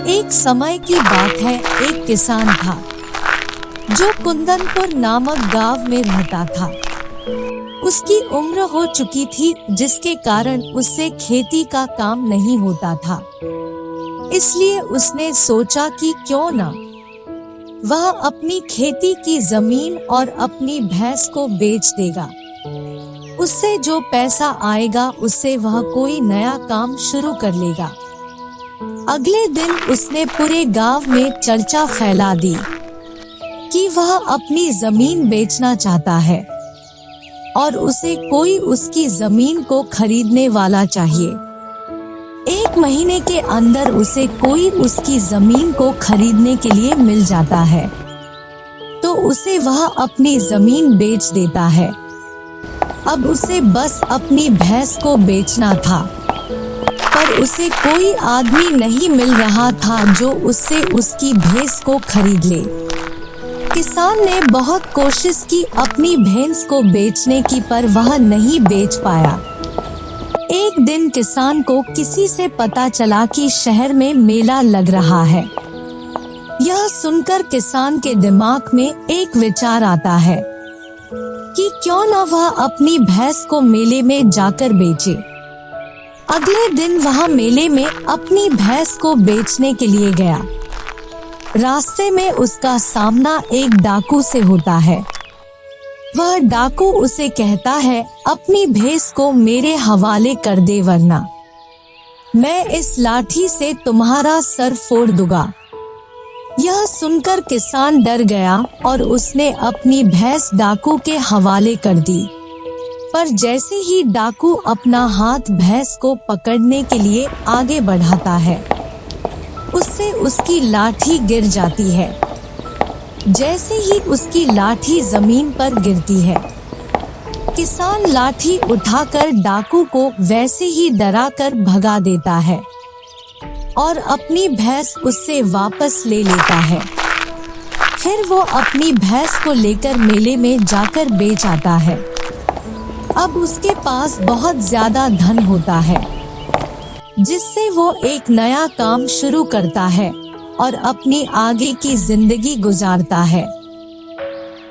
एक समय की बात है, एक किसान था जो कुंदनपुर नामक गांव में रहता था। उसकी उम्र हो चुकी थी, जिसके कारण उससे खेती का काम नहीं होता था। इसलिए उसने सोचा कि क्यों ना वह अपनी खेती की जमीन और अपनी भैंस को बेच देगा। उससे जो पैसा आएगा उससे वह कोई नया काम शुरू कर लेगा। अगले दिन उसने पूरे गांव में चर्चा फैला दी कि वह अपनी जमीन बेचना चाहता है और उसे कोई उसकी जमीन को खरीदने वाला चाहिए। 1 महीने के अंदर उसे कोई उसकी जमीन को खरीदने के लिए मिल जाता है तो उसे वह अपनी जमीन बेच देता है। अब उसे बस अपनी भैंस को बेचना था, पर उसे कोई आदमी नहीं मिल रहा था जो उससे उसकी भैंस को खरीद ले। किसान ने बहुत कोशिश की अपनी भैंस को बेचने की, पर वह नहीं बेच पाया। एक दिन किसान को किसी से पता चला कि शहर में मेला लग रहा है। यह सुनकर किसान के दिमाग में एक विचार आता है कि क्यों न वह अपनी भैंस को मेले में जाकर बेचे। अगले दिन वह मेले में अपनी भैंस को बेचने के लिए गया। रास्ते में उसका सामना एक डाकू से होता है। वह डाकू उसे कहता है, अपनी भैंस को मेरे हवाले कर दे, वरना मैं इस लाठी से तुम्हारा सर फोड़ दूंगा। यह सुनकर किसान डर गया और उसने अपनी भैंस डाकू के हवाले कर दी। पर जैसे ही डाकू अपना हाथ भैंस को पकड़ने के लिए आगे बढ़ाता है, उससे उसकी लाठी गिर जाती है। जैसे ही उसकी लाठी जमीन पर गिरती है, किसान लाठी उठाकर डाकू को वैसे ही डराकर भगा देता है और अपनी भैंस उससे वापस ले लेता है। फिर वो अपनी भैंस को लेकर मेले में जाकर बेच आता है। अब उसके पास बहुत ज्यादा धन होता है, जिससे वो एक नया काम शुरू करता है और अपनी आगे की जिंदगी गुजारता है।